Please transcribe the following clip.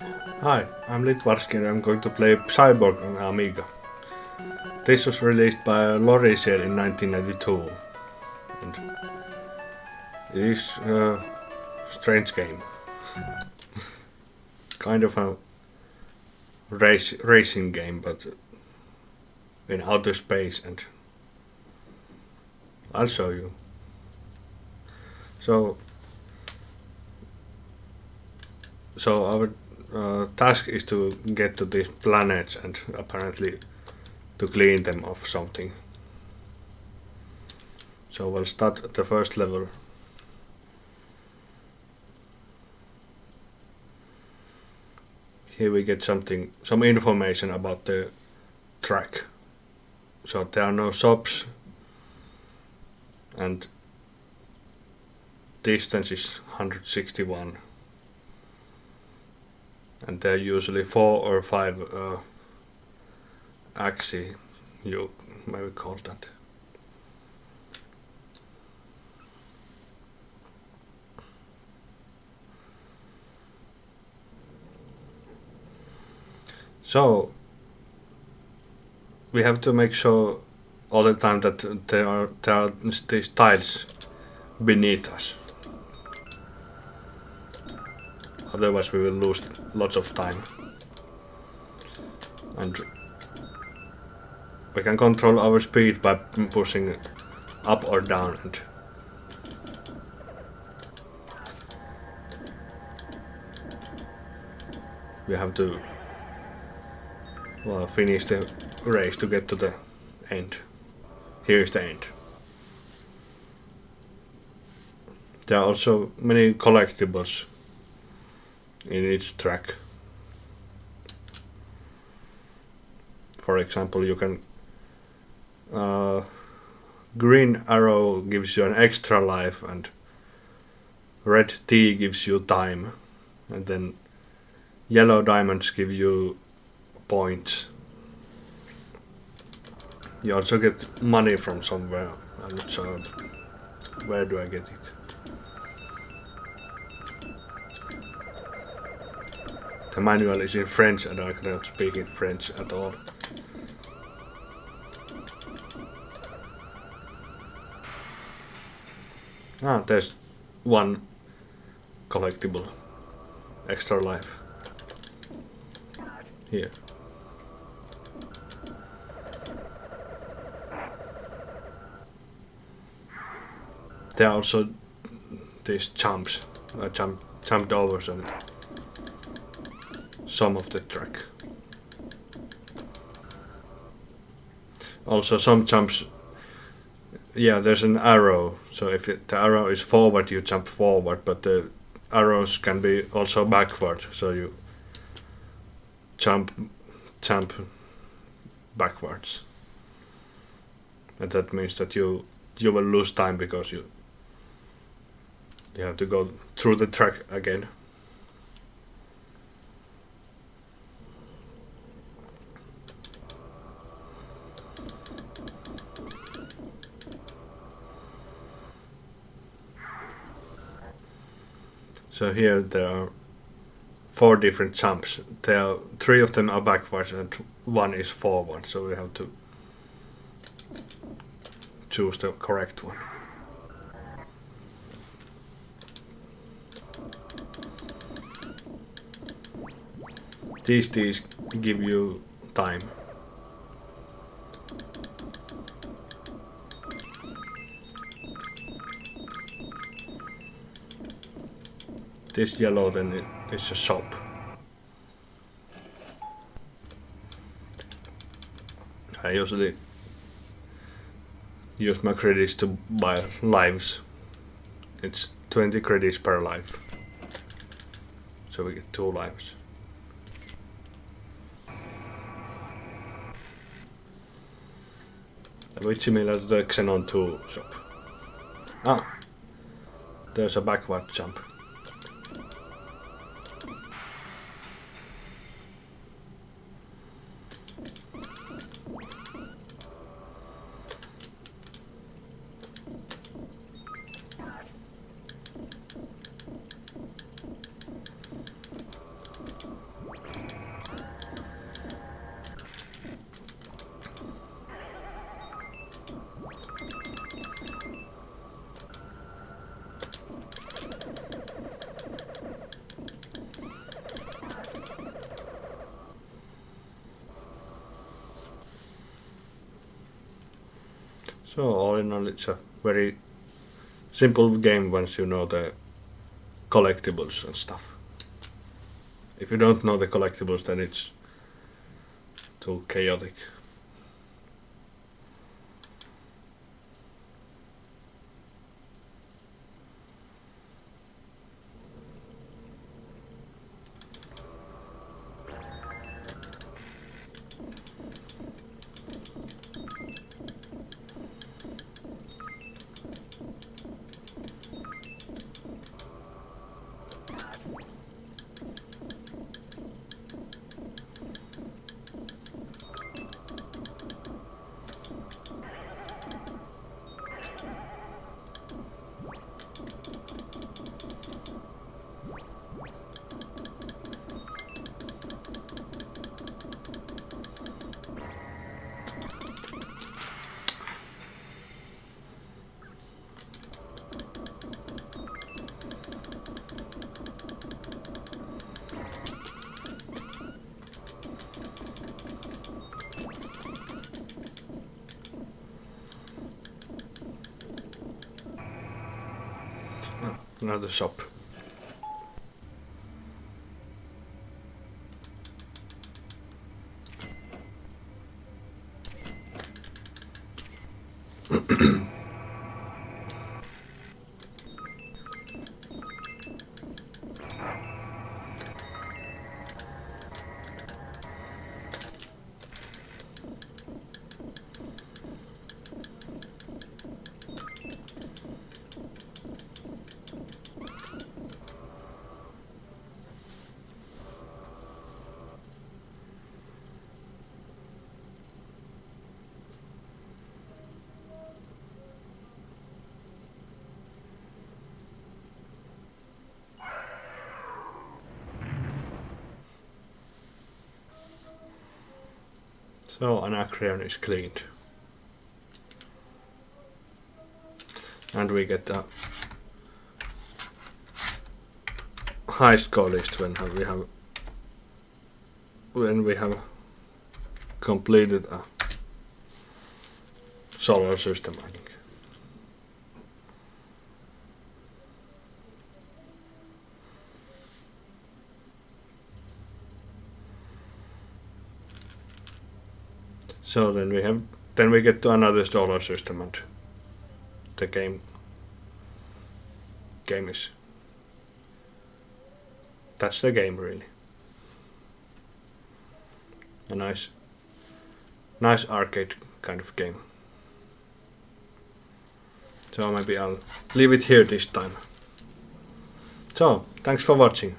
Hi, I'm Litvarski and I'm going to play Psyborg on Amiga. This was released by Loriciel in 1992 and it is a strange game. Kind of a racing game but in outer space, and I'll show you. So our task is to get to these planets and apparently to clean them of something. So we'll start at the first level. Here we get some information about the track. So there are no shops and distance is 161. And there are usually 4 or 5 axes, you maybe call that. So we have to make sure all the time that there are these tiles beneath us. Otherwise we will lose lots of time. And we can control our speed by pushing up or down, and we have to finish the race to get to the end. Here is the end. There are also many collectibles in each track. For example, you can green arrow gives you an extra life and red T gives you time, and then yellow diamonds give you points. You also get money from somewhere. I'm not sure where do I get it. The manual is in French and I cannot speak in French at all. There's one collectible. Extra life. Here. There are also these jumps. I jumped over some of the track. Also some jumps, there's an arrow, so if the arrow is forward you jump forward, but the arrows can be also backward, so you jump backwards. And that means that you will lose time because you have to go through the track again. So here there are 4 different jumps. 3 of them are backwards and 1 is forward, so we have to choose the correct one. These give you time. This yellow then is a shop. I usually use my credits to buy lives. It's 20 credits per life. So we get 2 lives. A bit similar to the Xenon 2 shop. There's a backward jump. So all in all, it's a very simple game once you know the collectibles and stuff. If you don't know the collectibles, then it's too chaotic. Another shop. So Anacreon is cleaned. And we get the high score list when we have completed a solar system mining. So then we get to another solar system and the game is, that's the game really. A nice arcade kind of game. So maybe I'll leave it here this time. So thanks for watching.